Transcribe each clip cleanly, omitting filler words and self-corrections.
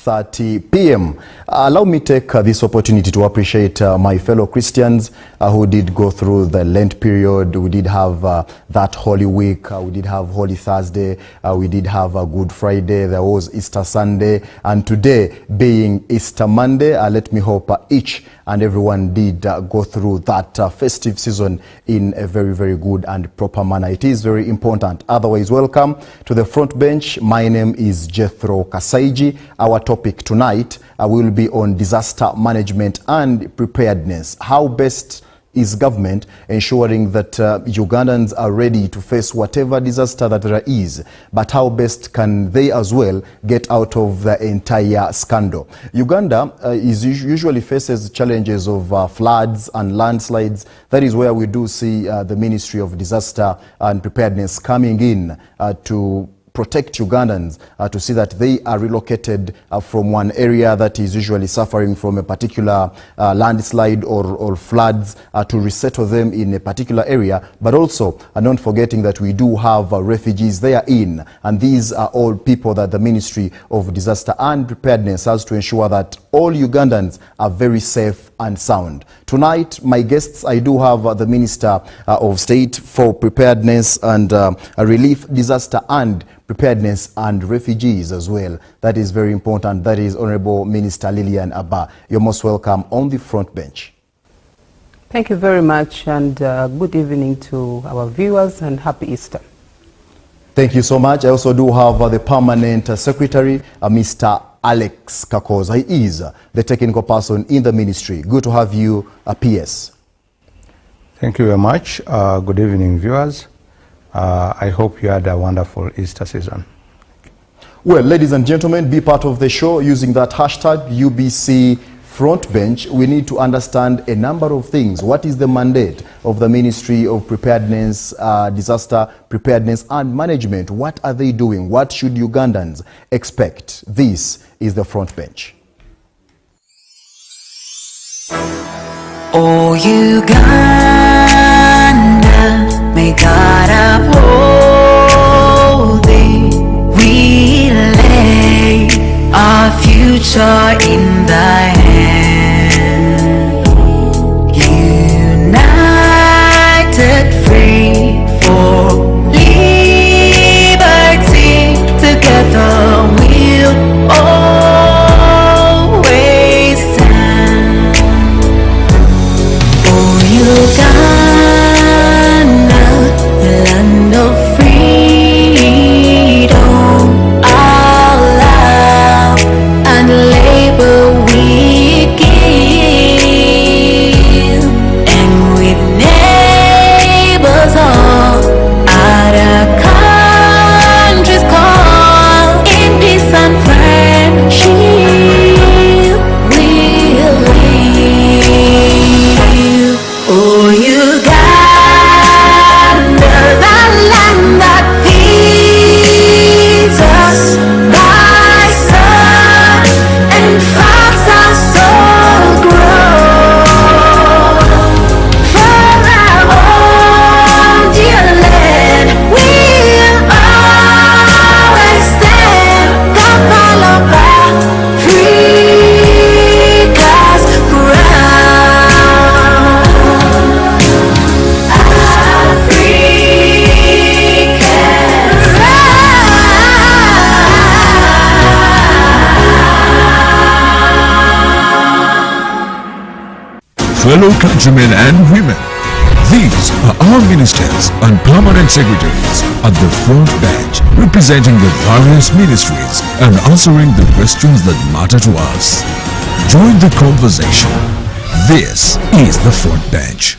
5:30 p.m. Allow me take this opportunity to appreciate my fellow Christians who did go through the Lent period. We did have that Holy Week, we did have Holy Thursday, we did have Good Friday, there was Easter Sunday, and today being Easter Monday, let me hope each and everyone did go through that festive season in a very, very good and proper manner. It is very important. Otherwise, welcome to the front bench. My name is Jethro Kasaigi. Our topic tonight will be on disaster management and preparedness. How best is government ensuring that Ugandans are ready to face whatever disaster that there is, but how best can they as well get out of the entire scandal? Uganda usually faces challenges of floods and landslides. That is where we do see the Ministry of Disaster and Preparedness coming in to protect Ugandans, to see that they are relocated from one area that is usually suffering from a particular landslide or floods, to resettle them in a particular area, but also not forgetting that we do have refugees there in, and these are all people that the Ministry of Disaster and Preparedness has to ensure that all Ugandans are very safe and sound. Tonight, my guests, I do have the Minister of State for Preparedness and Relief, Disaster and Preparedness and Refugees as well. That is very important. That is Honorable Minister Lilian Abba. You're most welcome on the front bench. Thank you very much, and good evening to our viewers, and happy Easter. Thank you so much. I also do have the Permanent Secretary, Mr. Alex Kakoza. He is the technical person in the ministry. Good to have you, PS. Thank you very much. Good evening, viewers. I hope you had a wonderful Easter season. Well, ladies and gentlemen, be part of the show using that hashtag UBC Front Bench. We need to understand a number of things. What is the mandate of the Ministry of Preparedness, Disaster Preparedness and Management? What are they doing? What should Ugandans expect? This is the Front Bench. Oh, Uganda, may God uphold thee. We lay our future in thy hand. United, free for liberty, together we'll always stand. Oh, Uganda, the land of freedom, our love and labor we give, and with neighbors all at our country's call, in peace and friendship we'll live. Oh, Uganda, the land that feeds us by sun and fast our soul grow. For our own dear land, we'll always stand. God call of Africa's ground. Africa's Fellow countrymen and women, these are our ministers and permanent secretaries at the front bench, representing the various ministries and answering the questions that matter to us. Join the conversation. This is the front bench.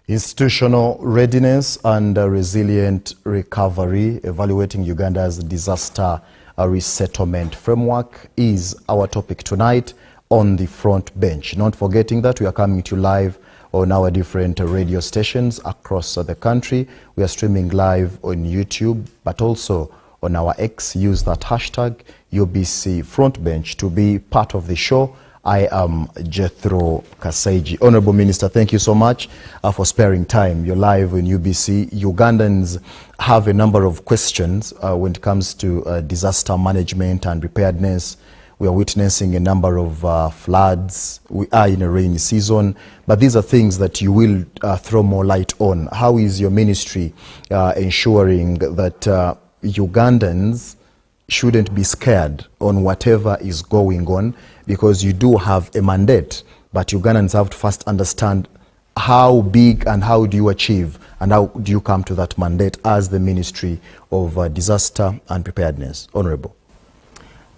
Institutional readiness and resilient recovery, evaluating Uganda's disaster resettlement framework is our topic tonight on the front bench. Not forgetting that we are coming to you live on our different radio stations across the country. We are streaming live on YouTube, but also on our X. Use that hashtag UBC Front Bench to be part of the show I am Jethro Kasaigi. Honorable Minister, thank you so much for sparing time. You're live in UBC. Ugandans have a number of questions when it comes to disaster management and preparedness. We are witnessing a number of floods. We are in a rainy season, but these are things that you will throw more light on. How is your ministry ensuring that Ugandans shouldn't be scared on whatever is going on, because you do have a mandate, but Ugandans have to first understand how big and how do you achieve and how do you come to that mandate as the Ministry of Disaster and Preparedness? Honorable.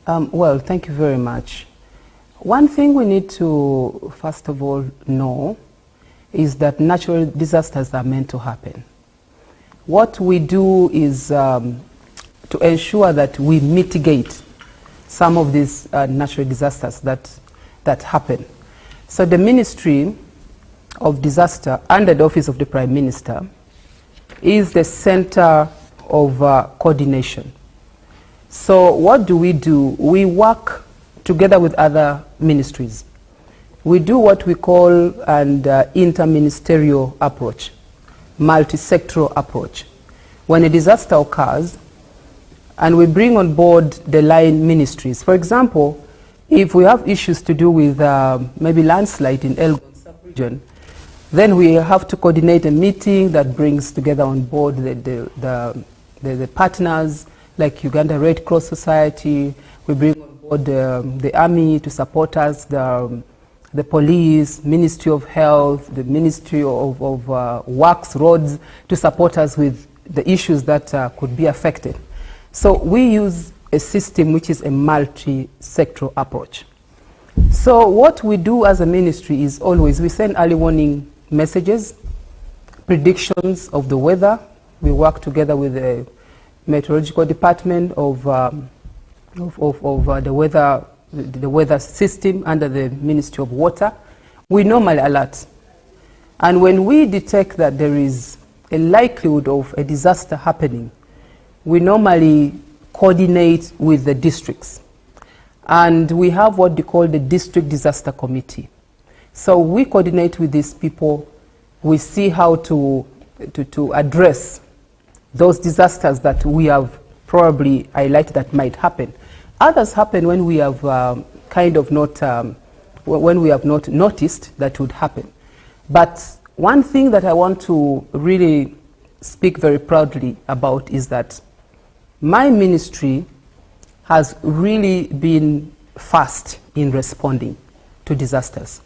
Well, thank you very much. One thing we need to, first of all, know is that natural disasters are meant to happen. What we do is to ensure that we mitigate some of these natural disasters that happen. So the Ministry of Disaster under the Office of the Prime Minister is the center of coordination. So what do? We work together with other ministries. We do what we call an interministerial approach, multi-sectoral approach. When a disaster occurs, and we bring on board the line ministries. For example, if we have issues to do with maybe landslide in Elgon sub-region, then we have to coordinate a meeting that brings together on board the partners, like Uganda Red Cross Society. We bring on board the army to support us, the police, Ministry of Health, the Ministry of Works, Roads, to support us with the issues that could be affected. So we use a system which is a multi-sectoral approach. So what we do as a ministry is always we send early warning messages, predictions of the weather. We work together with the meteorological department of the weather system under the Ministry of Water. We normally alert. And when we detect that there is a likelihood of a disaster happening, we normally coordinate with the districts. And we have what they call the District Disaster Committee. So we coordinate with these people. We see how to address those disasters that we have probably highlighted that might happen. Others happen when we have when we have not noticed that would happen. But one thing that I want to really speak very proudly about is that my ministry has really been fast in responding to disasters.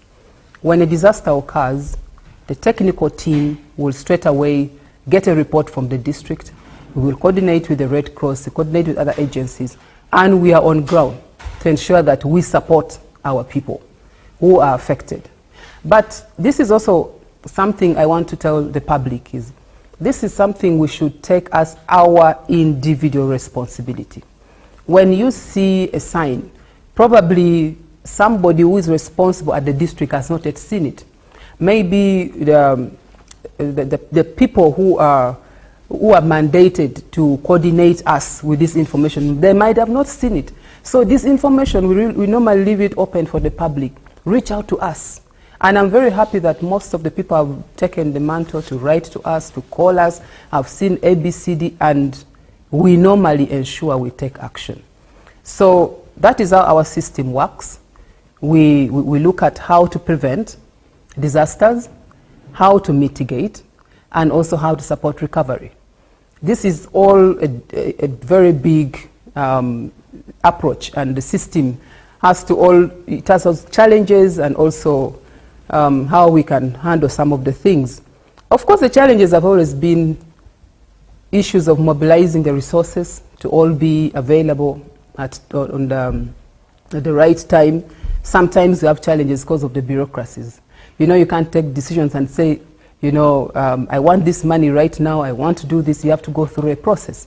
When a disaster occurs, the technical team will straight away get a report from the district. We will coordinate with the Red Cross, coordinate with other agencies, and we are on ground to ensure that we support our people who are affected. But this is also something I want to tell the public is, this is something we should take as our individual responsibility. When you see a sign, probably somebody who is responsible at the district has not yet seen it. Maybe the people who are mandated to coordinate us with this information, they might have not seen it. So this information, we normally leave it open for the public. Reach out to us. And I'm very happy that most of the people have taken the mantle to write to us, to call us, have seen ABCD, and we normally ensure we take action. So that is how our system works. We look at how to prevent disasters, how to mitigate, and also how to support recovery. This is all a very big approach, and the system has it has its challenges and also how we can handle some of the things. Of course, the challenges have always been issues of mobilizing the resources to all be available at the right time. Sometimes we have challenges because of the bureaucracies. You know, you can't take decisions and say, you know, I want this money right now, I want to do this. You have to go through a process.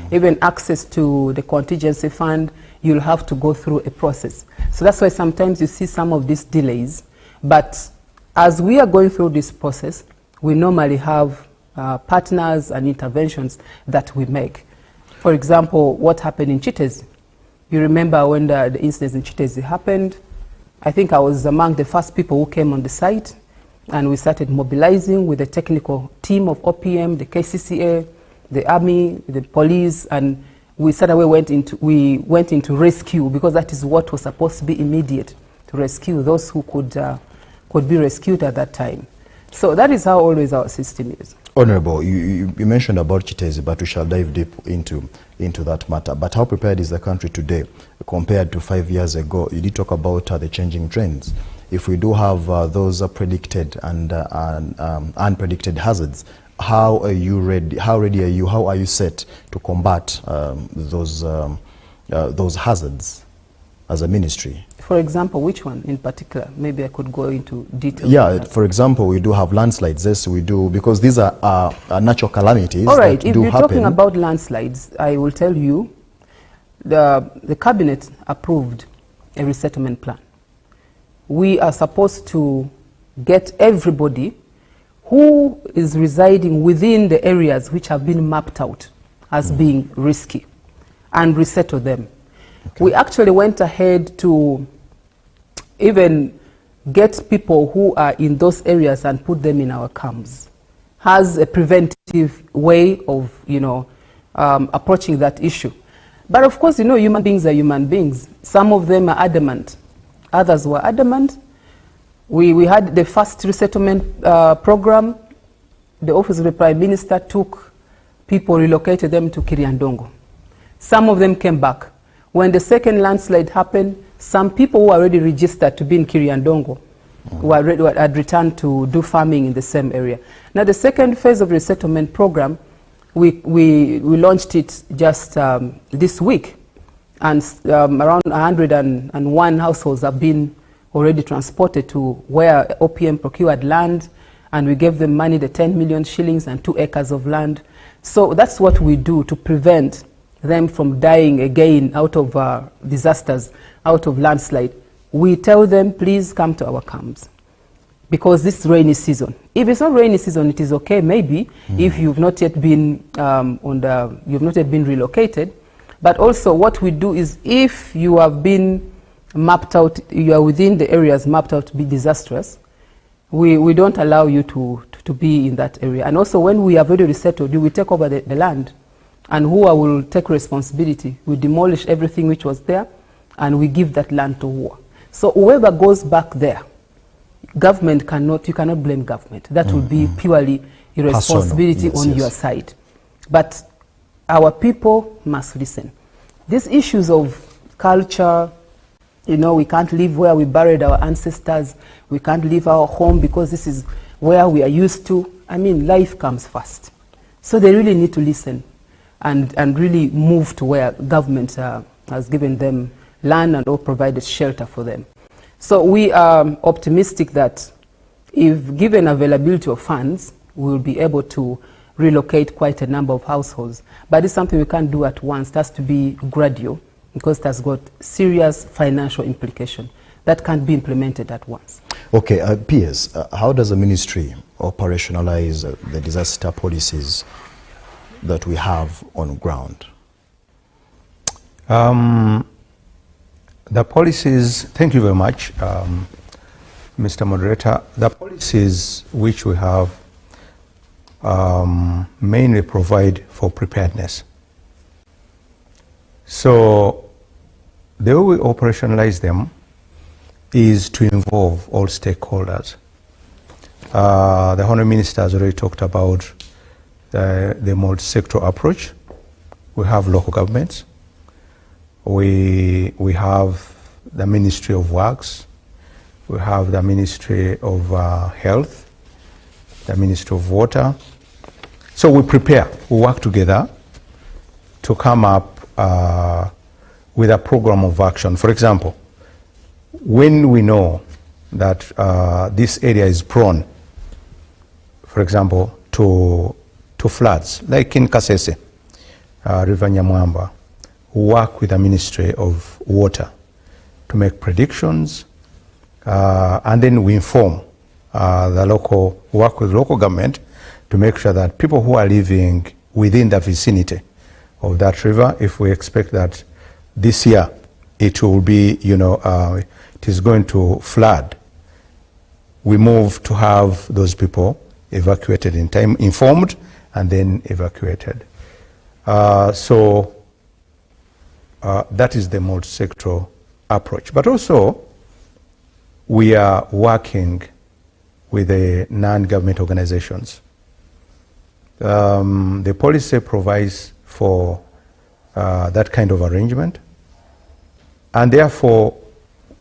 Even access to the contingency fund, you'll have to go through a process. So that's why sometimes you see some of these delays. But as we are going through this process, we normally have partners and interventions that we make. For example, what happened in Chitezi. You remember when the incidents in Chitezi happened, I think I was among the first people who came on the site, and we started mobilizing with the technical team of OPM, the KCCA, the army, the police, and we went into rescue, because that is what was supposed to be immediate, to rescue those who could be rescued at that time. So that is how always our system is. Honorable, you mentioned about Chitezi, but we shall dive deep into that matter. But how prepared is the country today compared to 5 years ago? You did talk about the changing trends. If we do have those predicted and unpredicted hazards, how are you ready? How ready are you? How are you set to combat those hazards as a ministry? For example, which one in particular? Maybe I could go into detail. Yeah, for example, we do have landslides. Yes, we do, because these are natural calamities. All right, that if do you're happen. talking about landslides, I will tell you the cabinet approved a resettlement plan. We are supposed to get everybody who is residing within the areas which have been mapped out as being risky and resettle them. Okay. We actually went ahead to even get people who are in those areas and put them in our camps, has a preventive way of, approaching that issue. But of course, human beings are human beings. Some of them are adamant. Others were adamant. We had the first resettlement program. The Office of the Prime Minister took people, relocated them to Kiriandongo. Some of them came back. When the second landslide happened, some people who were already registered to be in Kiriandongo had returned to do farming in the same area. Now, the second phase of resettlement program, we launched it just this week, and around 101 households have been already transported to where OPM procured land, and we gave them money, the 10 million shillings and 2 acres of land. So that's what we do to prevent them from dying again out of disasters, out of landslide. We tell them, please come to our camps, because this rainy season. If it's not rainy season, it is okay, maybe, if you've not yet been you've not yet been relocated. But also, what we do is, if you have been mapped out, you are within the areas mapped out to be disastrous, we don't allow you to be in that area. And also, when we have already resettled you, we take over the land, and who will take responsibility. We demolish everything which was there, and we give that land to war. So whoever goes back there, government you cannot blame government. That will be purely irresponsibility on your side. But our people must listen. These issues of culture, we can't live where we buried our ancestors, we can't leave our home because this is where we are used to. I mean, life comes first. So they really need to listen and really move to where government has given them land and or provided shelter for them. So we are optimistic that if given availability of funds, we will be able to relocate quite a number of households. But it's something we can't do at once. It has to be gradual, because it has got serious financial implication that can't be implemented at once. Okay, PS, how does the ministry operationalize the disaster policies that we have on ground? The policies, thank you very much, Mr. Moderator. The policies which we have mainly provide for preparedness. So the way we operationalize them is to involve all stakeholders. The Honourable Minister has already talked about the multi-sector approach. We have local governments. We have the Ministry of Works. We have the Ministry of Health, the Ministry of Water. So we prepare, we work together to come up with a program of action. For example, when we know that this area is prone, for example, to floods, like in Kasese, River Nyamwamba, we work with the Ministry of Water to make predictions, and then we inform work with local government to make sure that people who are living within the vicinity of that river, if we expect that this year it will be, it is going to flood, we move to have those people evacuated in time, informed, and then evacuated. So that is the multi-sectoral approach. But also, we are working with the non-government organizations. The policy provides for that kind of arrangement, and therefore,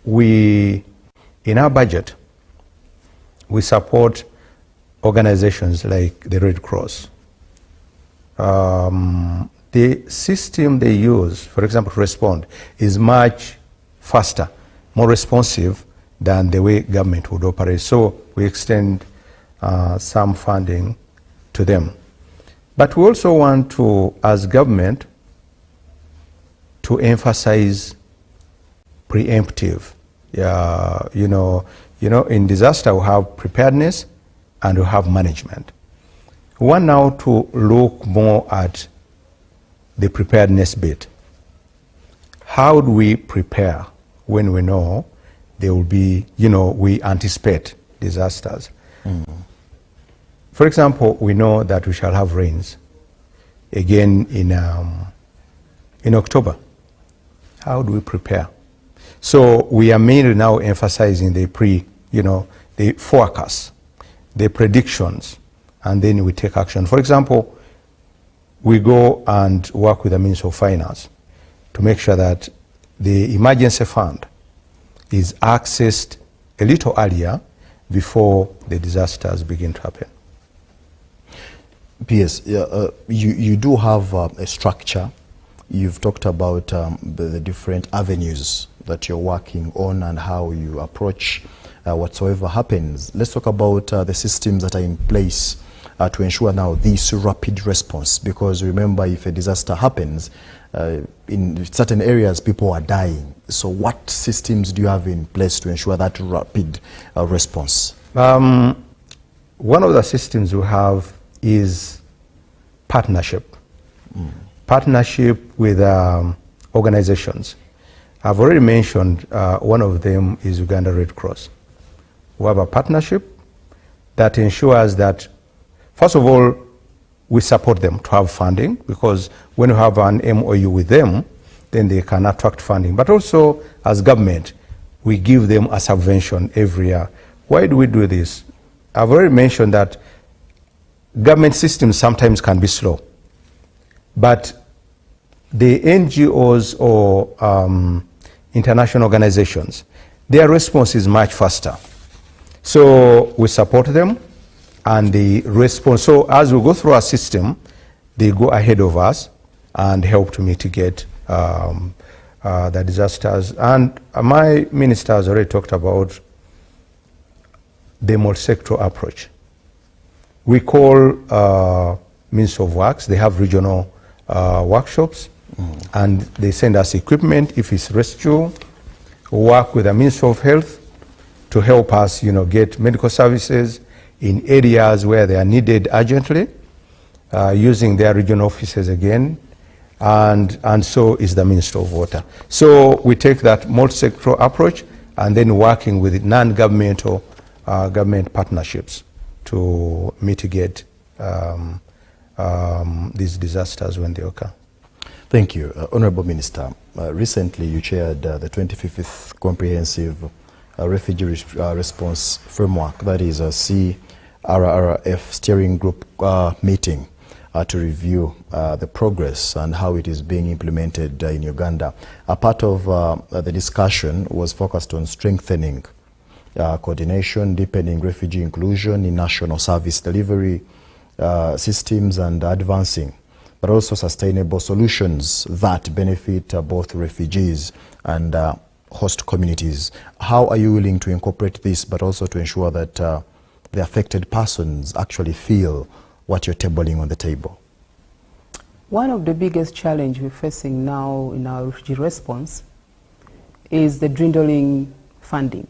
in our budget, we support organizations like the Red Cross. The system they use, for example, to respond, is much faster, more responsive than the way government would operate. So we extend some funding to them. But we also want to, as government, to emphasize preemptive. In disaster we have preparedness and we have management. We want now to look more at the preparedness bit. How do we prepare when we know there will be, we anticipate disasters? For example, we know that we shall have rains again in October. How do we prepare? So we are mainly now emphasizing the the forecasts, the predictions, and then we take action. For example, we go and work with the Ministry of Finance to make sure that the emergency fund is accessed a little earlier before the disasters begin to happen. P.S., you do have a structure. You've talked about the different avenues that you're working on and how you approach whatsoever happens. Let's talk about the systems that are in place to ensure now this rapid response, because remember, if a disaster happens, in certain areas people are dying. So what systems do you have in place to ensure that rapid response? One of the systems we have is partnership. Partnership with organizations. I've already mentioned one of them is Uganda Red Cross. We have a partnership that ensures that, first of all, we support them to have funding, because when you have an MOU with them, then they can attract funding. But also, as government, we give them a subvention every year. Why do we do this? I've already mentioned that government systems sometimes can be slow, but the NGOs or international organizations, their response is much faster. So we support them, and the response, so as we go through our system, they go ahead of us and help to mitigate the disasters. And my minister has already talked about the multi-sectoral approach. We call Ministry of Works, they have regional workshops, and they send us equipment if it's rescue. We work with the Ministry of Health to help us, get medical services in areas where they are needed urgently, using their regional offices again, and so is the Ministry of Water. So we take that multi-sectoral approach and then working with non-governmental government partnerships to mitigate these disasters when they occur. Thank you. Honorable Minister, recently you chaired the 25th Comprehensive Refugee Response Framework, that is a CRRF steering group meeting to review the progress and how it is being implemented in Uganda. A part of the discussion was focused on strengthening coordination, deepening refugee inclusion in national service delivery systems, and advancing, but also sustainable solutions that benefit both refugees and host communities. How are you willing to incorporate this, but also to ensure that the affected persons actually feel what you're tabling on the table? One of the biggest challenges we're facing now in our refugee response is the dwindling funding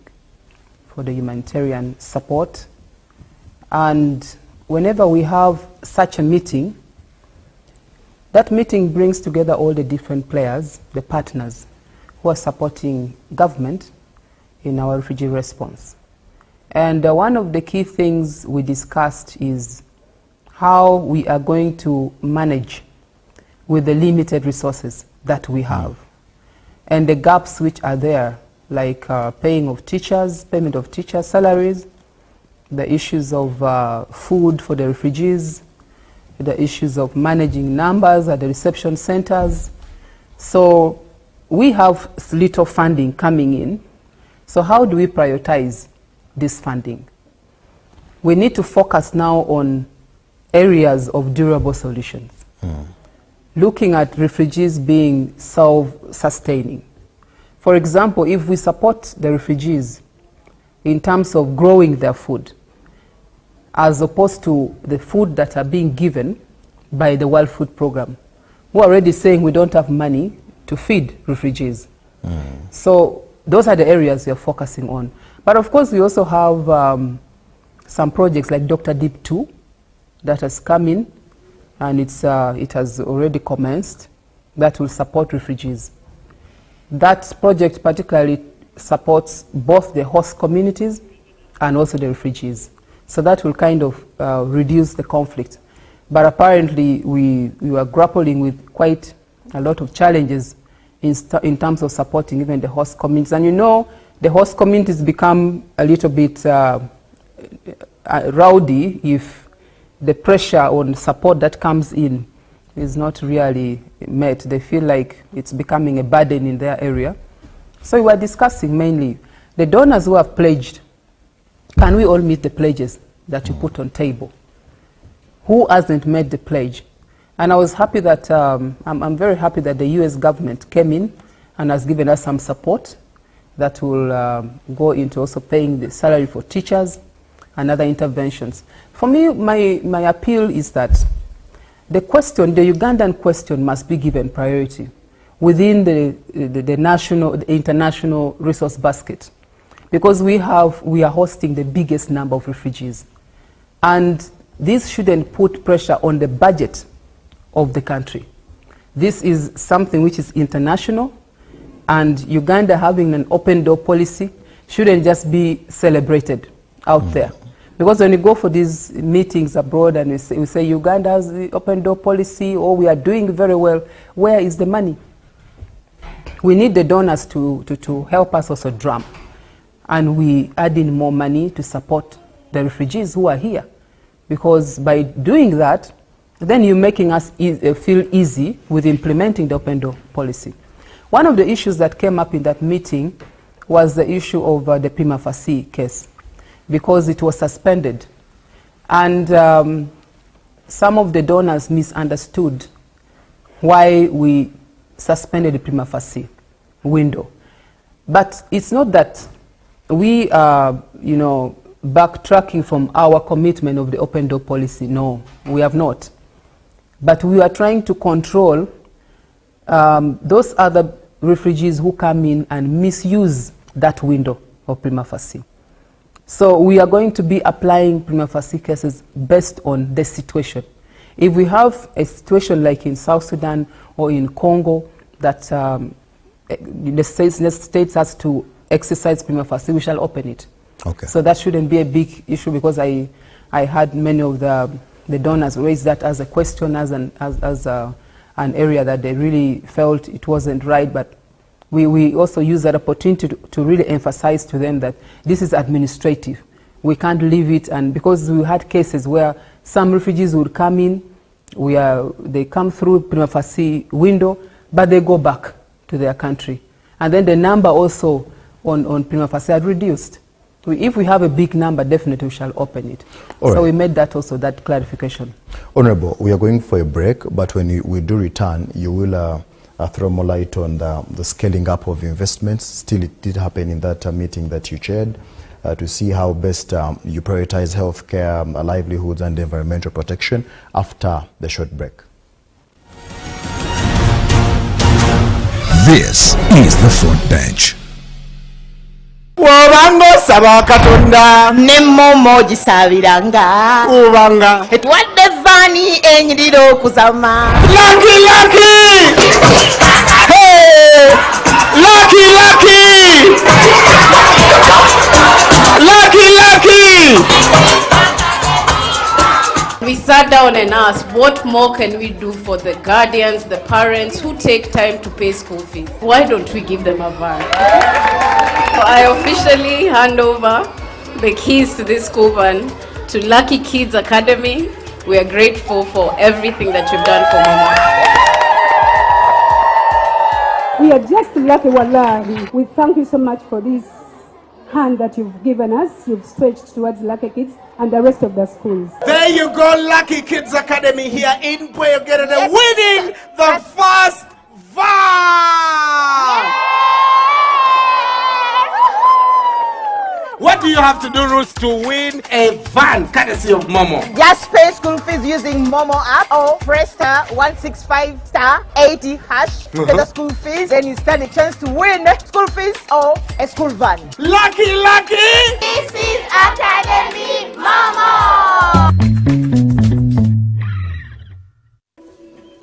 for the humanitarian support. And whenever we have such a meeting, that meeting brings together all the different players, the partners, who are supporting government in our refugee response. And one of the key things we discussed is how we are going to manage with the limited resources that we have and the gaps which are there, like payment of teachers' salaries, the issues of food for the refugees, the issues of managing numbers at the reception centers. So we have little funding coming in. So how do we prioritize this funding? We need to focus now on areas of durable solutions. Looking at refugees being self-sustaining. For example, if we support the refugees in terms of growing their food, as opposed to the food that are being given by the World Food Programme, who are already saying we don't have money to feed refugees. So those are the areas we are focusing on. But of course, we also have some projects like Dr. Deep 2 that has come in, and it has already commenced, that will support refugees. That project particularly supports both the host communities and also the refugees. So that will kind of reduce the conflict. But apparently we are grappling with quite a lot of challenges in terms of supporting even the host communities. And you know, the host communities become a little bit rowdy if the pressure on support that comes in is not really met. They feel like it's becoming a burden in their area. So we are discussing mainly the donors who have pledged. Can we all meet the pledges that you put on table? Who hasn't made the pledge? And I was happy that, I'm very happy that the US government came in and has given us some support that will go into also paying the salary for teachers and other interventions. For me, my appeal is that the Ugandan question must be given priority within the international resource basket, because we are hosting the biggest number of refugees. And this shouldn't put pressure on the budget of the country. This is something which is international, and Uganda having an open door policy shouldn't just be celebrated out there. Because when you go for these meetings abroad and we say Uganda has the open door policy, or we are doing very well, where is the money? We need the donors to help us also drum. And we add in more money to support the refugees who are here. Because by doing that, then you're making us feel easy with implementing the open door policy. One of the issues that came up in that meeting was the issue of the prima facie case, because it was suspended. And some of the donors misunderstood why we suspended the prima facie window. But it's not that we are, backtracking from our commitment of the open door policy. No, we have not. But we are trying to control those other refugees who come in and misuse that window of prima facie. So we are going to be applying prima facie cases based on the situation. If we have a situation like in South Sudan or in Congo that the states has to exercise prima facie, we shall open it. Okay. So that shouldn't be a big issue, because I had many of the donors raise that as a question, as an area that they really felt it wasn't right. But we also use that opportunity to really emphasize to them that this is administrative. We can't leave it, and because we had cases where some refugees would come in, they come through prima facie window, but they go back to their country. And then the number also on prima facie had reduced. If we have a big number, definitely we shall open it. So we made that also, that clarification. Honorable, we are going for a break, but when we do return, you will throw more light on the scaling up of investments. Still, it did happen in that meeting that you chaired, to see how best you prioritize healthcare, livelihoods, and environmental protection after the short break. This is the front bench. Wabanga osaba Katonda nemmomo gisabiranga kubanga etwadde vani enyirira okuzama Lucky! Hey! Lucky! sat down and asked, what more can we do for the guardians, the parents who take time to pay school fees? Why don't we give them a van? So I officially hand over the keys to this school van to Lucky Kids Academy. We are grateful for everything that you've done for Mama. We are just lucky, wallahi. We thank you so much for this hand that you've given us, you've stretched towards Lucky Kids and the rest of the schools. There you go, Lucky Kids Academy here in Boyogere, winning the first van. What do you have to do, Ruth, to win a van courtesy of Momo? Just pay school fees using Momo app or press star 165 star 80 hash. Pay the school fees, then you stand a chance to win school fees or a school van. Lucky, lucky! This is Academy Momo!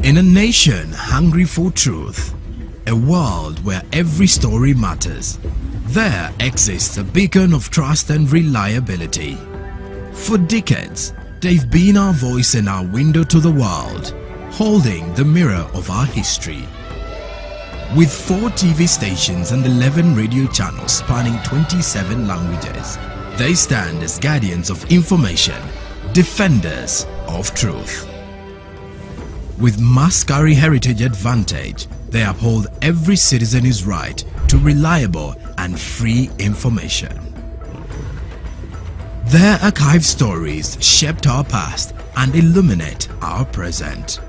In a nation hungry for truth, a world where every story matters, there exists a beacon of trust and reliability. For decades, they've been our voice and our window to the world, holding the mirror of our history. With 4 TV stations and 11 radio channels spanning 27 languages, they stand as guardians of information, defenders of truth. With Mascari Heritage Advantage, they uphold every citizen's right to reliable and free information. Their archived stories shaped our past and illuminate our present.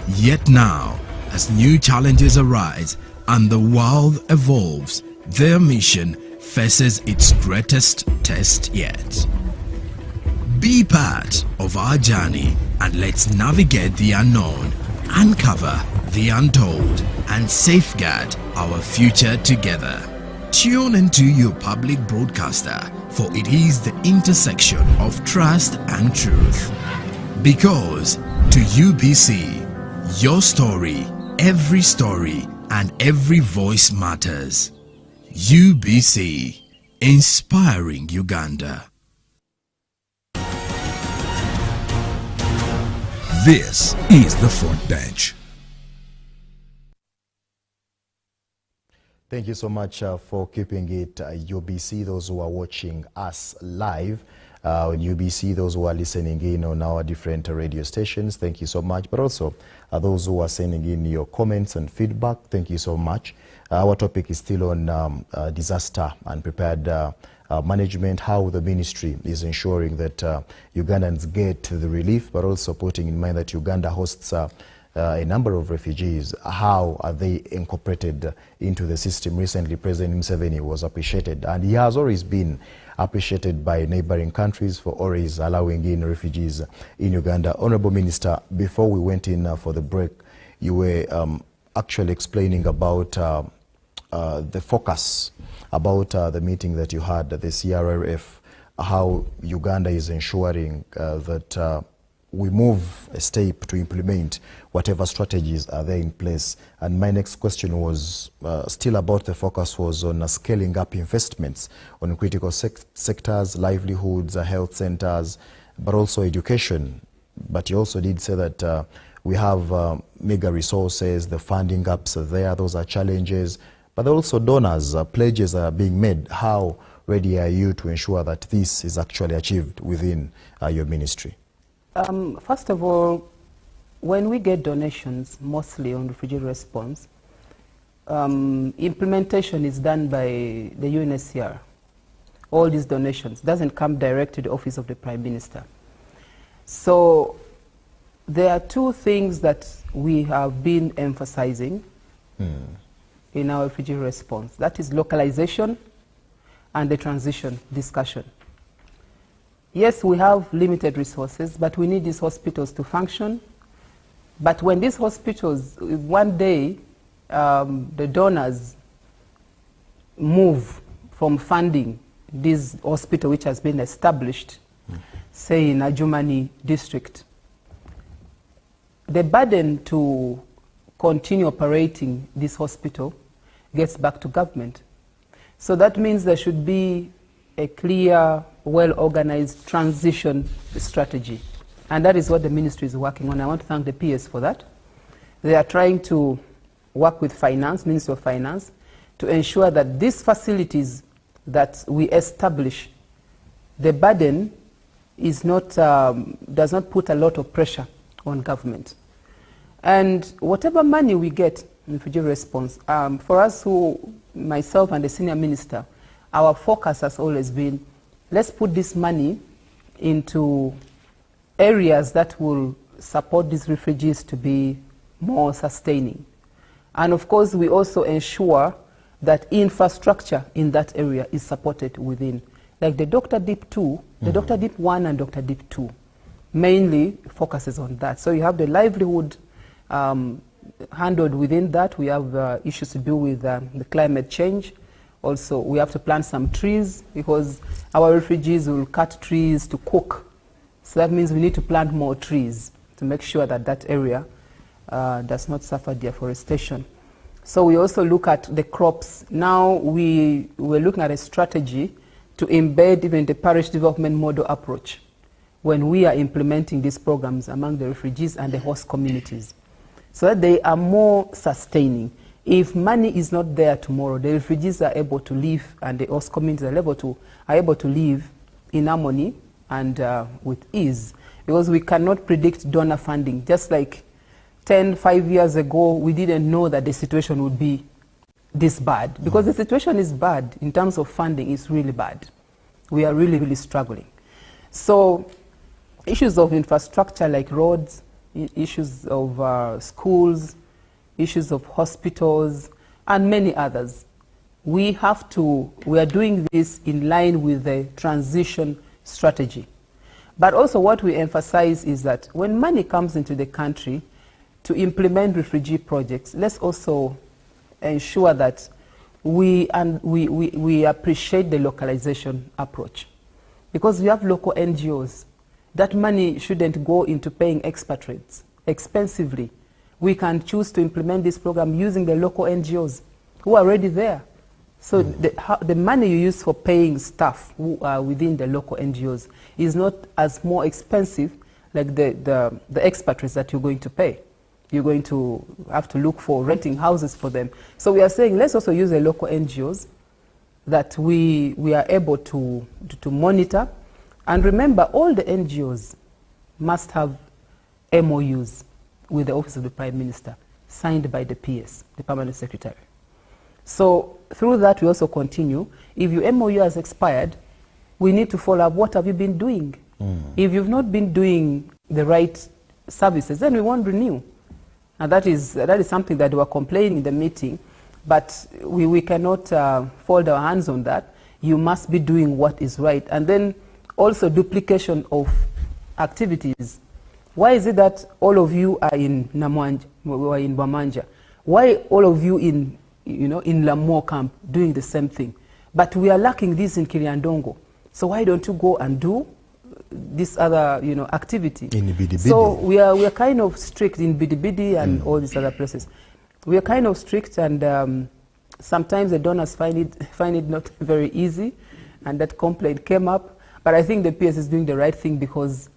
Yet now, as new challenges arise and the world evolves, their mission faces its greatest test yet. Be part of our journey and let's navigate the unknown, uncover the untold, and safeguard our future together. Tune into your public broadcaster, for it is the intersection of trust and truth. Because to UBC, your story, every story, and every voice matters. UBC, inspiring Uganda. This is the front bench. Thank you so much for keeping it UBC, those who are watching us live on UBC, those who are listening in on our different radio stations, thank you so much. But also those who are sending in your comments and feedback, thank you so much. Our topic is still on disaster and prepared management, how the ministry is ensuring that Ugandans get the relief, but also putting in mind that Uganda hosts a number of refugees. How are they incorporated into the system? Recently, President Museveni was appreciated, and he has always been appreciated by neighboring countries for always allowing in refugees in Uganda. Honorable Minister, before we went in for the break, you were actually explaining about the focus, about the meeting that you had at the CRRF, how Uganda is ensuring that we move a step to implement whatever strategies are there in place. And my next question was still about the focus was on scaling up investments on critical sectors, livelihoods, health centers, but also education. But you also did say that we have mega resources, the funding gaps are there, those are challenges, but also donors, pledges are being made. How ready are you to ensure that this is actually achieved within your ministry? First of all, when we get donations, mostly on refugee response, implementation is done by the UNHCR. All these donations doesn't come direct to the office of the Prime Minister. So there are 2 things that we have been emphasizing in our refugee response. That is localization and the transition discussion. Yes, we have limited resources, but we need these hospitals to function. But when these hospitals, one day, the donors move from funding this hospital which has been established, say in Ajumani district, the burden to continue operating this hospital gets back to government. So that means there should be a clear, well-organized transition strategy. And that is what the ministry is working on. I want to thank the PS for that. They are trying to work with finance, Ministry of Finance, to ensure that these facilities that we establish, the burden is not, does not put a lot of pressure on government. And whatever money we get in refugee response, for us myself and the senior minister, our focus has always been, let's put this money into areas that will support these refugees to be more sustaining. And of course, we also ensure that infrastructure in that area is supported within. Like the Dr. Deep 2, the Dr. Deep 1 and Dr. Deep 2 mainly focuses on that. So you have the livelihood handled within that. We have issues to do with the climate change. Also, we have to plant some trees because our refugees will cut trees to cook. So that means we need to plant more trees to make sure that that area does not suffer deforestation. So we also look at the crops. Now we're looking at a strategy to embed even the parish development model approach when we are implementing these programs among the refugees and the host communities, so that they are more sustaining. If money is not there tomorrow, the refugees are able to live and the host communities are able to live in harmony and with ease, because we cannot predict donor funding. Just like 5 years ago, we didn't know that the situation would be this bad, because the situation is bad in terms of funding. It's really bad. We are really, really struggling. So issues of infrastructure like roads, issues of schools, issues of hospitals, and many others. We are doing this in line with the transition strategy. But also what we emphasize is that when money comes into the country to implement refugee projects, let's also ensure that we appreciate the localization approach. Because we have local NGOs, that money shouldn't go into paying expatriates expensively. We can choose to implement this program using the local NGOs who are already there. So the money you use for paying staff who are within the local NGOs is not as more expensive like the expatriates that you're going to pay. You're going to have to look for renting houses for them. So we are saying let's also use the local NGOs that we are able to monitor. And remember, all the NGOs must have MOUs with the Office of the Prime Minister, signed by the PS, the Permanent Secretary. So through that, we also continue. If your MOU has expired, we need to follow up. What have you been doing? If you've not been doing the right services, then we won't renew. And that is something that we were complaining in the meeting, but we cannot fold our hands on that. You must be doing what is right. And then also duplication of activities. Why is it that all of you are in Namwanja, or in Bamanja? Why all of you in Lammo camp doing the same thing? But we are lacking this in Kiriandongo. So why don't you go and do this other activity? In Bidibidi. So we are kind of strict in Bidibidi and all these other places. We are kind of strict, and sometimes the donors find it not very easy, and that complaint came up. But I think the PS is doing the right thing, because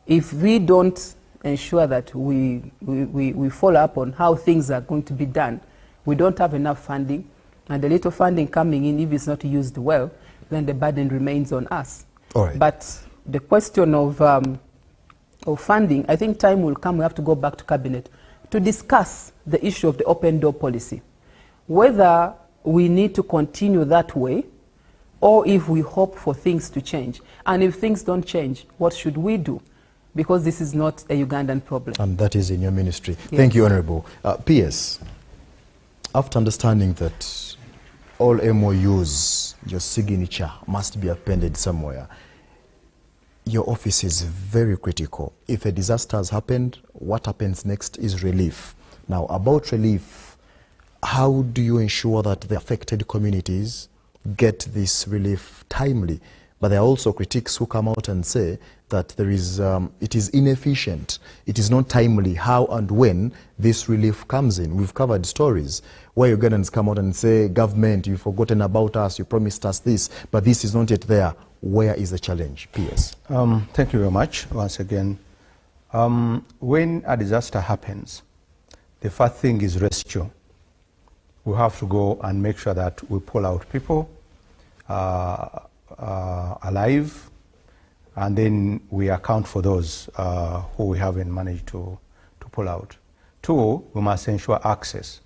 if we don't ensure that we follow up on how things are going to be done, we don't have enough funding, and the little funding coming in, if it's not used well, then the burden remains on us. All right. But the question of funding, I think time will come, we have to go back to Cabinet to discuss the issue of the open door policy, whether we need to continue that way or if we hope for things to change. And if things don't change, what should we do? Because this is not a Ugandan problem. And that is in your ministry. Yes. Thank you, Honorable. PS, after understanding that all MOUs, your signature must be appended somewhere, your office is very critical. If a disaster has happened, what happens next is relief. Now, about relief, how do you ensure that the affected communities get this relief timely? But there are also critics who come out and say that there is, it is inefficient, it is not timely how and when this relief comes in. We've covered stories where Ugandans come out and say, government, you've forgotten about us, you promised us this, but this is not yet there. Where is the challenge? PS. Thank you very much once again When a disaster happens, the first thing is rescue. We have to go and make sure that we pull out people alive, and then we account for those who we haven't managed to pull out. 2, we must ensure access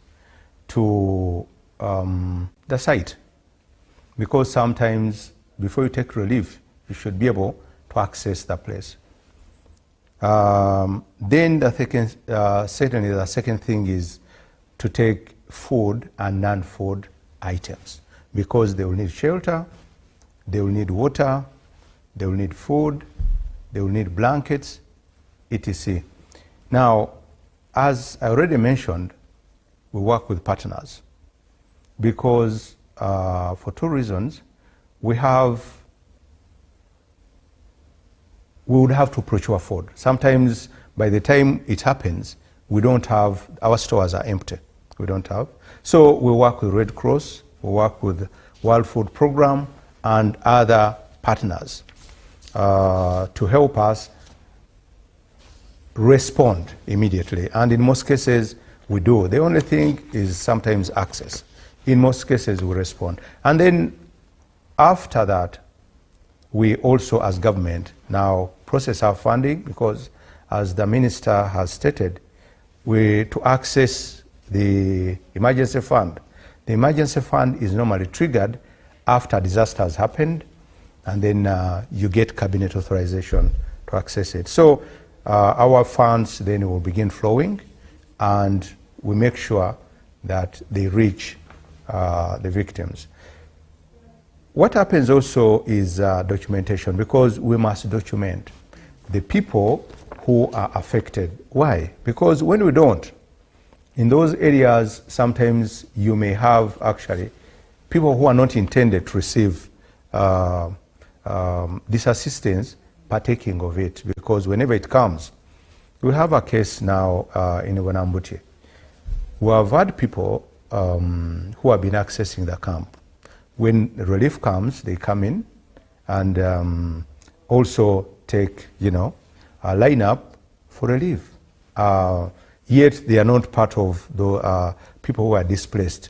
to the site, because sometimes before you take relief, you should be able to access the place. Then the certainly the second thing is to take food and non-food items, because they will need shelter, they will need water, they will need food, they will need blankets, etc. Now, as I already mentioned, we work with partners, because for 2 reasons. We would have to procure food. Sometimes by the time it happens, we don't have, our stores are empty. We don't have. So we work with Red Cross, we work with World Food Program and other partners to help us respond immediately. And in most cases, we do. The only thing is sometimes access. In most cases, we respond. And then after that, we also, as government, now process our funding, because as the minister has stated, to access the emergency fund. The emergency fund is normally triggered after disaster has happened, and then you get cabinet authorization to access it. So our funds then will begin flowing, and we make sure that they reach the victims. What happens also is documentation, because we must document the people who are affected. Why? Because when we don't, in those areas, sometimes you may have actually people who are not intended to receive this assistance partaking of it, because whenever it comes, we have a case now in Wanambuti. We have had people who have been accessing the camp. When relief comes, they come in and also take, a lineup for relief. Yet they are not part of the people who are displaced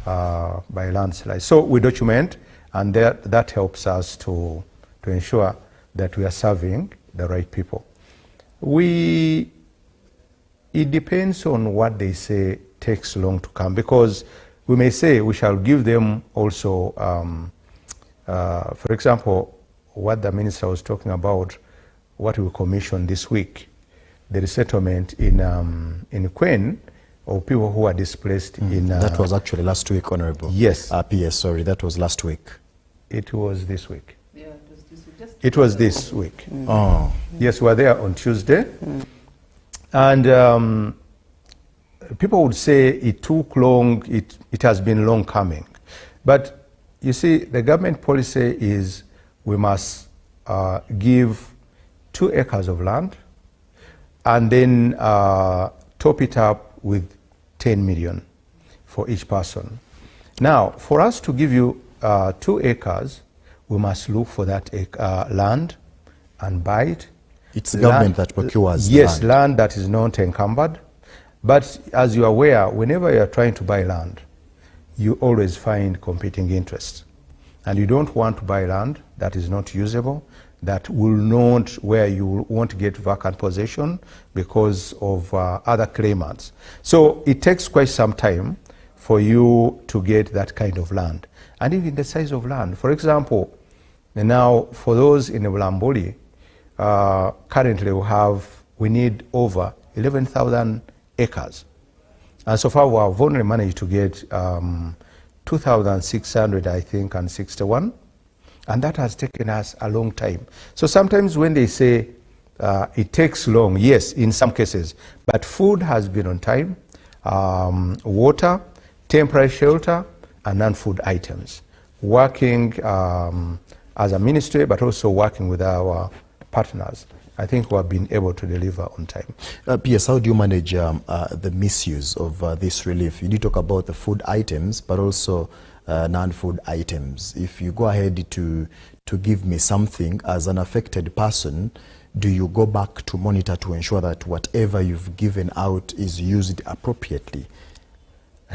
by landslides. So we document, and that helps us to ensure that we are serving the right people. It depends on what they say takes long to come, because we may say we shall give them also, for example, what the minister was talking about, what we commissioned this week, the resettlement in Queen of people who are displaced in... that was actually last week, Honorable. Yes. PS, sorry, that was last week. It was this week. Yeah, it was this week. It was this week. Oh. Yes, we were there on Tuesday. And people would say it took long, it has been long coming. But you see, the government policy is we must give 2 acres of land and then top it up with 10 million for each person. Now, for us to give you 2 acres, we must look for that land and buy it. It's the government that procures yes, land. Land that is not encumbered. But as you are aware, whenever you are trying to buy land, you always find competing interests. And you don't want to buy land that is not usable, that will not, where you won't get vacant possession because of other claimants. So it takes quite some time for you to get that kind of land. And even the size of land. For example, now for those in Bulambuli, currently we need over 11,000 acres. And so far we have only managed to get 2,600, I think, and 61. And that has taken us a long time. So sometimes when they say it takes long, yes, in some cases, but food has been on time, water, temporary shelter, and non-food items. Working as a ministry, but also working with our partners, I think we have been able to deliver on time. PS, how do you manage the misuse of this relief? You did talk about the food items, but also non-food items. If you go ahead to give me something as an affected person, do you go back to monitor to ensure that whatever you've given out is used appropriately?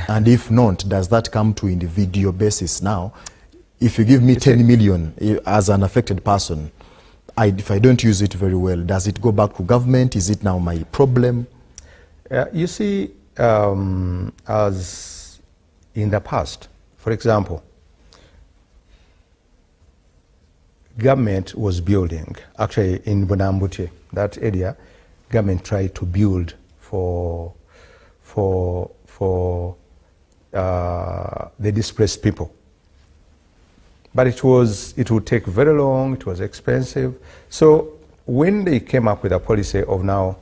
And if not, does that come to individual basis now? If you give me 10 million as an affected person, if I don't use it very well, does it go back to government? Is it now my problem? You see, as in the past, for example, government was building, actually in Bonambuche, that area, government tried to build for the displaced people. But it would take very long, it was expensive. So when they came up with a policy of now,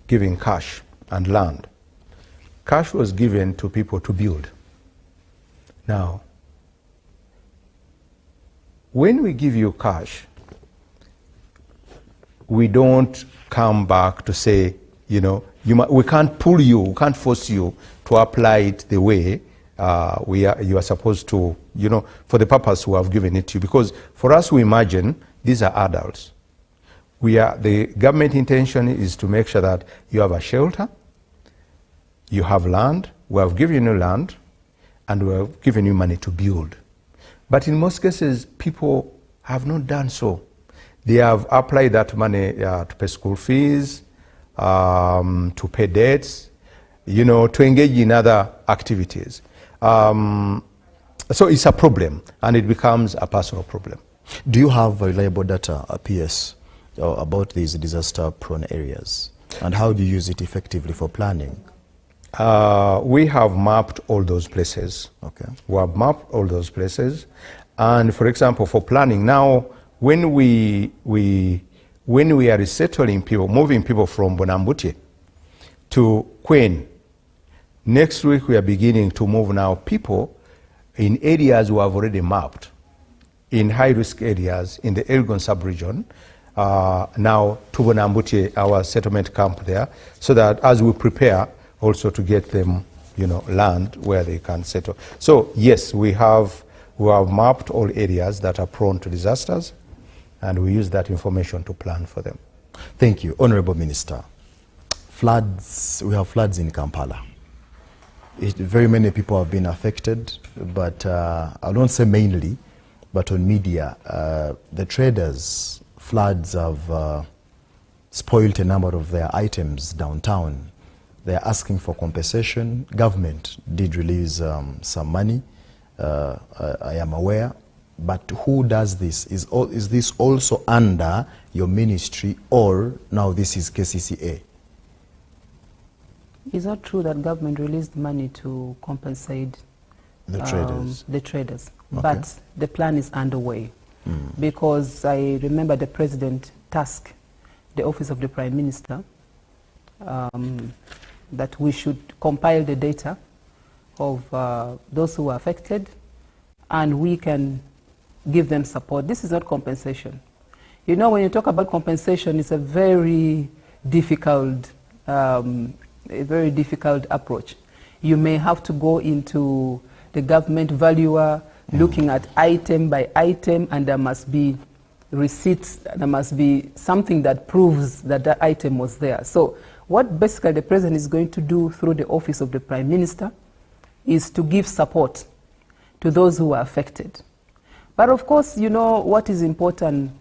giving cash and land, cash was given to people to build. Now, when we give you cash, we don't come back to say, we can't pull you, we can't force you to apply it the way you are supposed to, for the purpose we have given it to you. Because for us, we imagine these are adults. The government intention is to make sure that you have a shelter, you have land, we have given you land, and we have given you money to build. But in most cases, people have not done so. They have applied that money to pay school fees, to pay debts, to engage in other activities. So it's a problem, and it becomes a personal problem. Do you have reliable data, PS, about these disaster-prone areas? And how do you use it effectively for planning? We have mapped all those places. Okay. We have mapped all those places. And for example, for planning, now when we are resettling people, moving people from Bonambuche to Queen, next week we are beginning to move now people in areas we have already mapped, in high-risk areas in the Elgon sub-region, now to Bonambuche, our settlement camp there, so that as we prepare also to get them, land where they can settle. So yes, we have mapped all areas that are prone to disasters, and we use that information to plan for them. Thank you. Honorable Minister, floods, we have floods in Kampala. Very many people have been affected, but I don't say mainly, but on media, the traders, floods have spoiled a number of their items downtown. They're asking for compensation. Government did release some money, I am aware, but who does this? Is this also under your ministry, or now this is KCCA? Is that true that government released money to compensate the traders? The traders, Okay. but the plan is underway. Because I remember the president tasked the office of the prime minister that we should compile the data of those who were affected, and we can give them support. This is not compensation. When you talk about compensation, it's a very difficult approach. You may have to go into the government valuer, looking at item by item, and there must be receipts, there must be something that proves that that item was there. So what basically the president is going to do through the office of the prime minister is to give support to those who are affected. But of course, what is important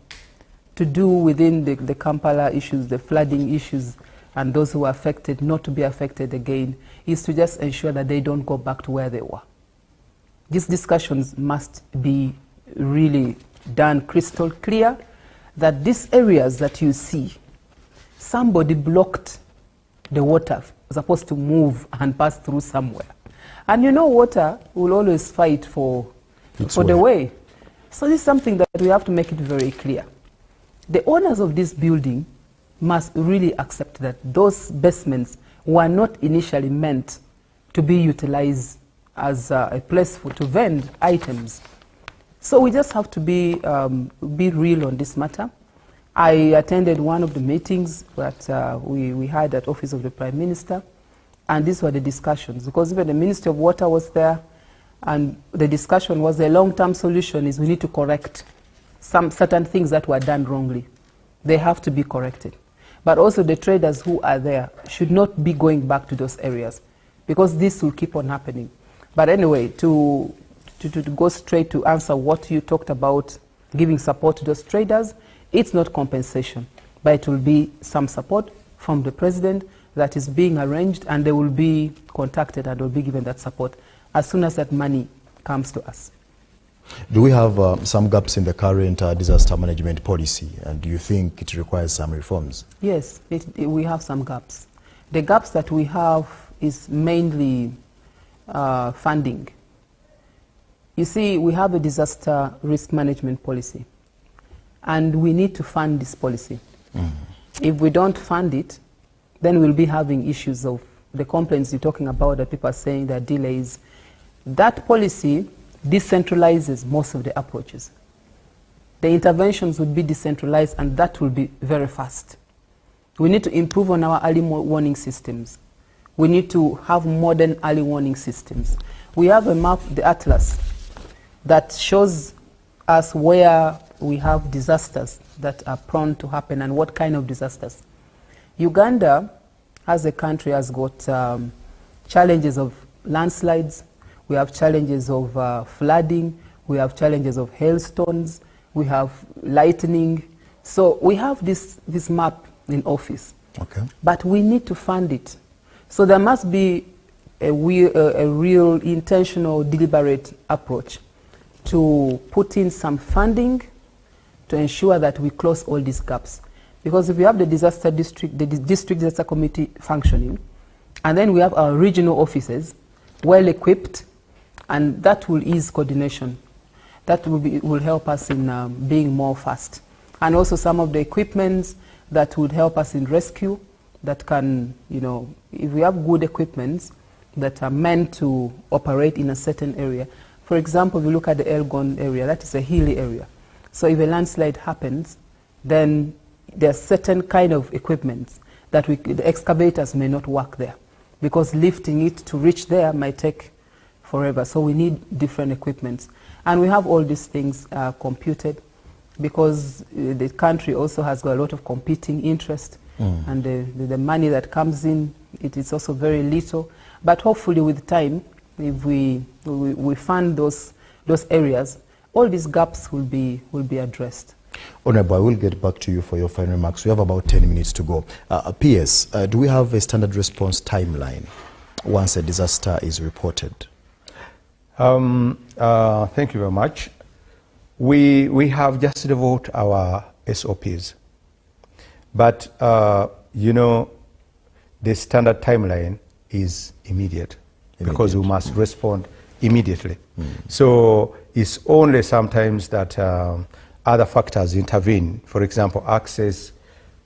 to do within the Kampala issues, the flooding issues, and those who are affected not to be affected again, is to just ensure that they don't go back to where they were. These discussions must be really done crystal clear, that these areas that you see, somebody blocked the water supposed to move and pass through somewhere. And water will always fight for the way. So this is something that we have to make it very clear. The owners of this building must really accept that those basements were not initially meant to be utilized as a place to vend items. So we just have to be real on this matter. I attended one of the meetings that we had at Office of the Prime Minister, and these were the discussions, because even the Ministry of Water was there, and the discussion was the long-term solution is we need to correct some certain things that were done wrongly. they have to be corrected. But also the traders who are there should not be going back to those areas, because this will keep on happening. But anyway, to go straight to answer what you talked about, giving support to those traders, it's not compensation, but it will be some support from the president that is being arranged, and they will be contacted and will be given that support as soon as that money comes to us. Do we have some gaps in the current disaster management policy, and do you think it requires some reforms? Yes, we have some gaps. The gaps that we have is mainly funding. You see, we have a disaster risk management policy, and we need to fund this policy. If we don't fund it, then we'll be having issues of the complaints you're talking about, that people are saying there are delays. That policy decentralizes most of the approaches. The interventions would be decentralized, and that will be very fast. We need to improve on our early warning systems. We need to have modern early warning systems. We have a map, the Atlas, that shows us where we have disasters that are prone to happen and what kind of disasters. Uganda, as a country, has got challenges of landslides. We have challenges of flooding. We have challenges of hailstones. We have lightning. So we have this map in office. Okay. But we need to fund it. So there must be a real intentional, deliberate approach to put in some funding to ensure that we close all these gaps. Because if we have the disaster district, the district disaster committee functioning, and then we have our regional offices well equipped, and that will ease coordination. That will help us in being more fast. And also some of the equipments that would help us in rescue, that can, you know, if we have good equipments that are meant to operate in a certain area. For example, if you look at the Elgon area, that is a hilly area. So if a landslide happens, then there's certain kind of equipment that the excavators may not work there, because lifting it to reach there might take forever. So we need different equipments. And we have all these things computed, because the country also has got a lot of competing interest, and the money that comes in, it is also very little. But hopefully with time, if we fund those areas, all these gaps will be addressed. Honorable, I will get back to you for your final remarks. We have about 10 minutes to go. PS, do we have a standard response timeline once a disaster is reported? Thank you very much. We have just developed our SOPs. But, you know, the standard timeline is immediate, because we must respond immediately. So it's only sometimes that other factors intervene, for example, access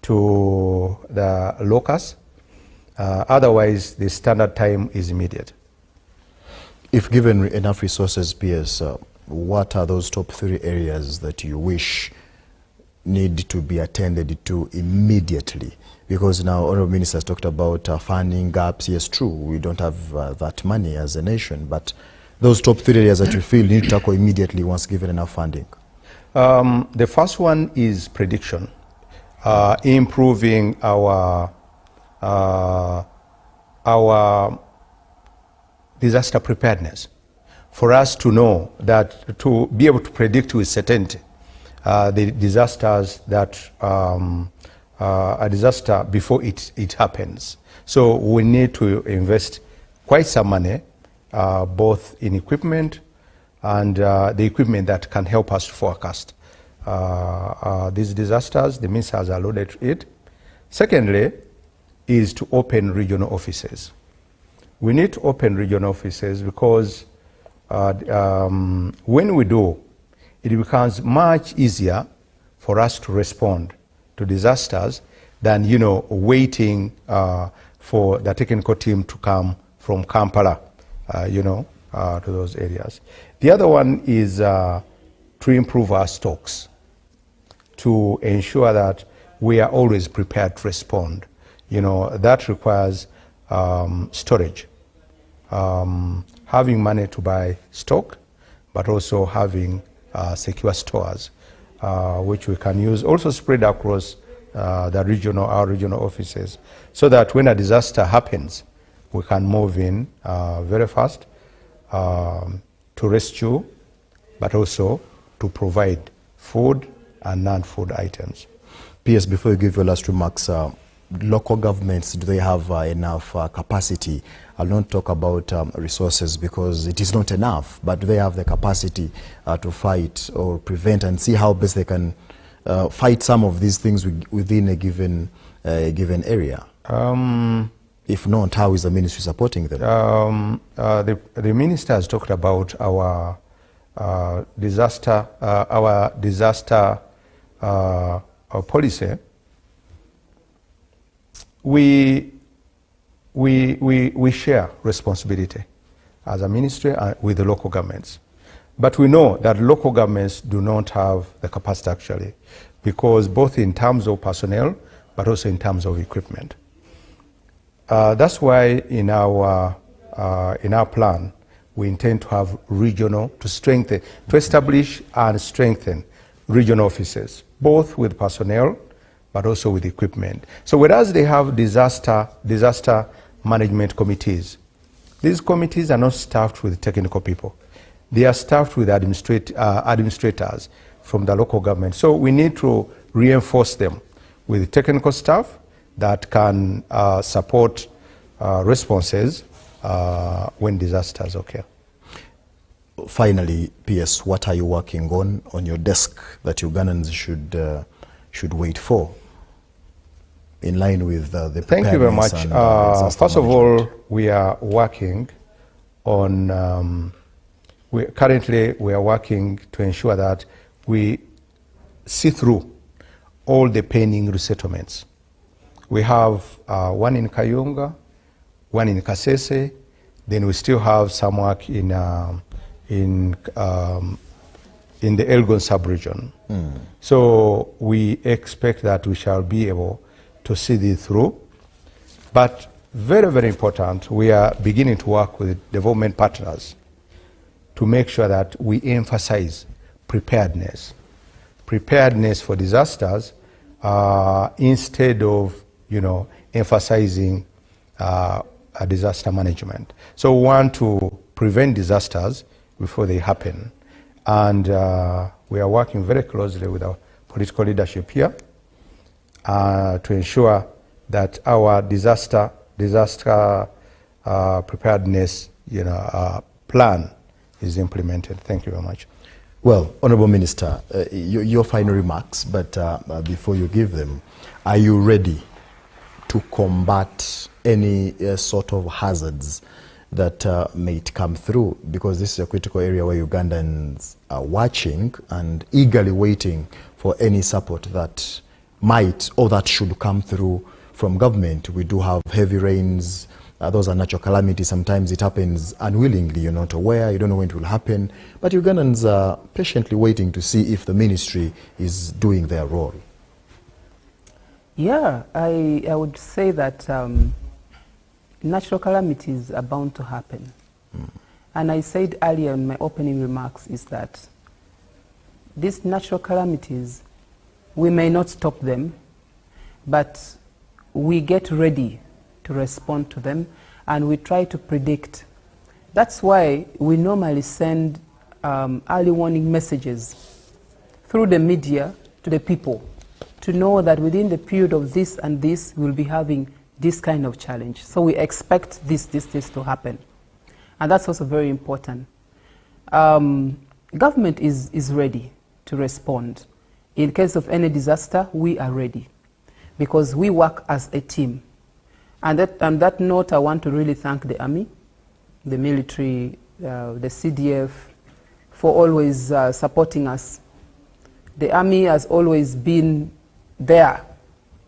to the locus. Otherwise, the standard time is immediate. If given enough resources, PS, what are those top 3 areas that you wish need to be attended to immediately? Because now Honorable Minister has talked about funding gaps. Yes, true, we don't have that money as a nation, but those top 3 areas that you feel need to tackle immediately once given enough funding. The first one is prediction, improving our disaster preparedness, for us to know that, to be able to predict with certainty the disasters that a disaster before it happens. So we need to invest quite some money, both in equipment and the equipment that can help us to forecast these disasters. The minister has alluded to it. Secondly, is to open regional offices. We need to open regional offices because when we do, it becomes much easier for us to respond to disasters than, you know, waiting for the technical team to come from Kampala, you know, to those areas. The other one is to improve our stocks, to ensure that we are always prepared to respond. You know, that requires storage, having money to buy stock, but also having secure stores, which we can use, also spread across our regional offices, so that when a disaster happens, we can move in very fast to rescue, but also to provide food and non-food items. PS, before you give your last remarks, local governments, do they have enough capacity? I'll not talk about resources because it is not enough, but do they have the capacity to fight or prevent and see how best they can fight some of these things within a given area? If not, how is the ministry supporting them? The minister has talked about our disaster policy. We share responsibility as a ministry with the local governments. But we know that local governments do not have the capacity actually, because both in terms of personnel, but also in terms of equipment. That's why in our plan, we intend to have to establish and strengthen regional offices, both with personnel, but also with equipment. So whereas they have disaster management committees, these committees are not staffed with technical people. They are staffed with administrators from the local government. So we need to reinforce them with technical staff that can support responses when disasters occur. Finally, PS, what are you working on your desk that Ugandans should wait for in line with the preparedness? Thank you very much. And, first of all, we are working on, currently we are working to ensure that we see through all the pending resettlements. We have one in Kayunga, one in Kasese, then we still have some work in the Elgon sub-region. So we expect that we shall be able to see this through. But very, very important, we are beginning to work with development partners to make sure that we emphasize preparedness for disasters instead of emphasizing disaster management. So we want to prevent disasters before they happen, and we are working very closely with our political leadership here to ensure that our disaster preparedness plan is implemented. Thank you very much. Well, Honorable Minister, your final remarks, but before you give them, are you ready to combat any sort of hazards that may come through? Because this is a critical area where Ugandans are watching and eagerly waiting for any support that might or that should come through from government. We do have heavy rains. Those are natural calamities. Sometimes it happens unwillingly. You're not aware. You don't know when it will happen. But Ugandans are patiently waiting to see if the ministry is doing their role. Yeah, I would say that natural calamities are bound to happen. And I said earlier in my opening remarks is that these natural calamities, we may not stop them, but we get ready to respond to them, and we try to predict. That's why we normally send early warning messages through the media to the people to know that within the period of this and this, we'll be having this kind of challenge. So we expect this to happen. And that's also very important. Government is ready to respond. In case of any disaster, we are ready because we work as a team. And on that note, I want to really thank the Army, the military, the CDF, for always supporting us. The Army has always been there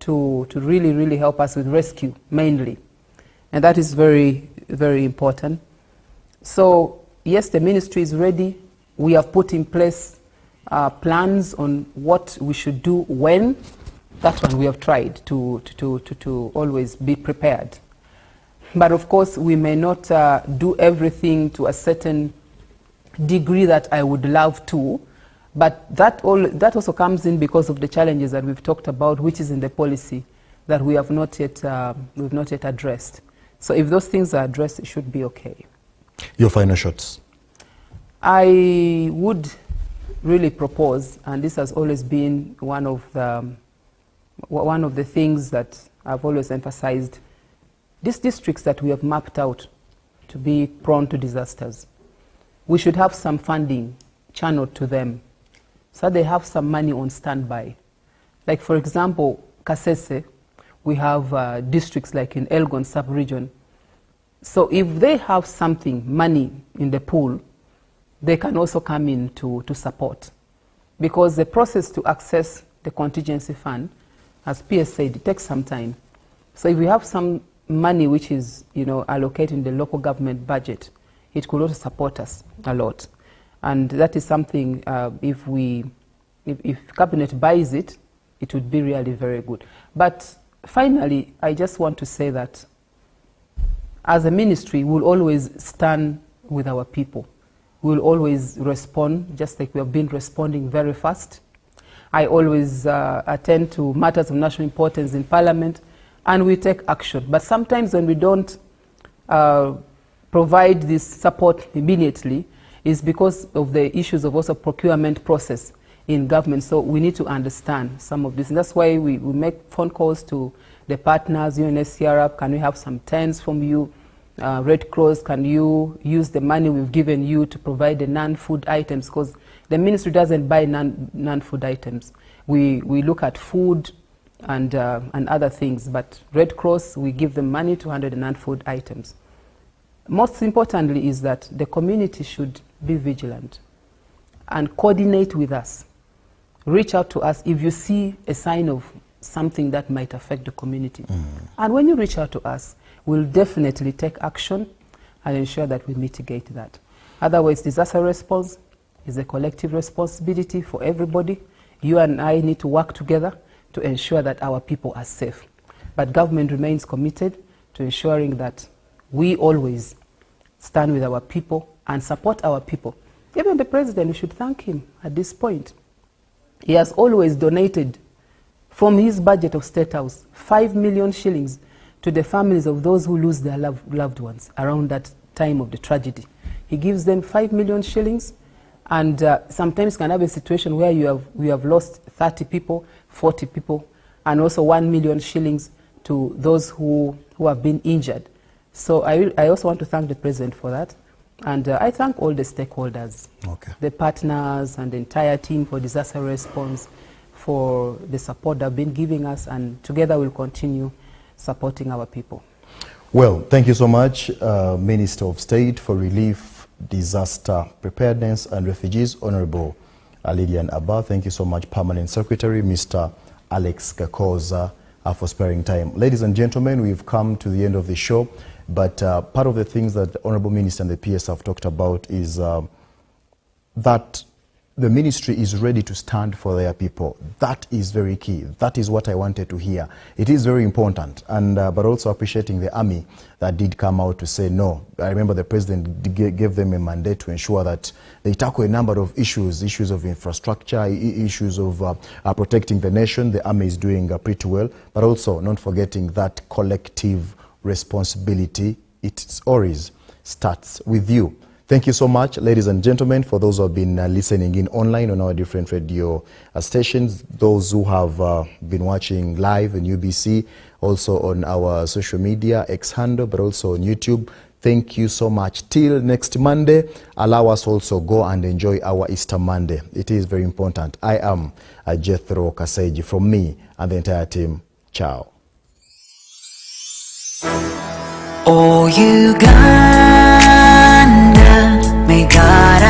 to really, really help us with rescue, mainly. And that is very, very important. So, yes, the ministry is ready. We have put in place plans on what we should do when. That one we have tried to always be prepared. But of course, we may not do everything to a certain degree that I would love to, But that also comes in because of the challenges that we've talked about, which is in the policy that we have not yet addressed. So if those things are addressed, it should be okay. Your final shots. I would really propose, and this has always been one of the things that I've always emphasized, these districts that we have mapped out to be prone to disasters, we should have some funding channeled to them so they have some money on standby. Like for example, Kasese, we have districts like in Elgon sub-region. So if they have something, money in the pool, they can also come in to support. Because the process to access the contingency fund, as PS said, it takes some time. So if we have some money which is allocated in the local government budget, it could also support us a lot. And that is something, if cabinet buys it, it would be really very good. But finally, I just want to say that as a ministry, we'll always stand with our people. We'll always respond, just like we have been responding very fast. I always attend to matters of national importance in Parliament, and we take action. But sometimes when we don't provide this support immediately, is because of the issues of also procurement process in government. So we need to understand some of this. And that's why we make phone calls to the partners, UNSCR, can we have some tents from you? Red Cross, can you use the money we've given you to provide the non-food items? Because the ministry doesn't buy non-food items. We look at food and other things, but Red Cross, we give them money to handle the non-food items. Most importantly is that the community should be vigilant and coordinate with us. Reach out to us if you see a sign of something that might affect the community. And when you reach out to us, we'll definitely take action and ensure that we mitigate that. Otherwise, disaster response is a collective responsibility for everybody. You and I need to work together to ensure that our people are safe. But government remains committed to ensuring that we always stand with our people and support our people. Even the president, we should thank him at this point. He has always donated from his budget of State House 5 million shillings to the families of those who lose their loved ones around that time of the tragedy. He gives them 5 million shillings, and sometimes can have a situation where we have lost 30 people, 40 people, and also 1 million shillings to those who have been injured. So I also want to thank the President for that. And I thank all the stakeholders, the partners and the entire team for disaster response, for the support they've been giving us, and together we'll continue supporting our people. Well, thank you so much, Minister of State for Relief, Disaster Preparedness and Refugees, Honorable Lydian Abba. Thank you so much, Permanent Secretary, Mr. Alex Kakoza, for sparing time. Ladies and gentlemen, we've come to the end of the show, but part of the things that the Honorable Minister and the PS have talked about is that the ministry is ready to stand for their people. That is very key. That is what I wanted to hear. It is very important, and but also appreciating the army that did come out to say no. I remember the president gave them a mandate to ensure that they tackle a number of issues of infrastructure, issues of protecting the nation. The army is doing pretty well, but also not forgetting that collective responsibility. It always starts with you. Thank you so much, ladies and gentlemen, for those who have been listening in online on our different radio stations, those who have been watching live on UBC, also on our social media, X handle, but also on YouTube. Thank you so much. Till next Monday, allow us also go and enjoy our Easter Monday. It is very important. I am Jethro Kasaigi. From me and the entire team, ciao. Oh, Uganda, may God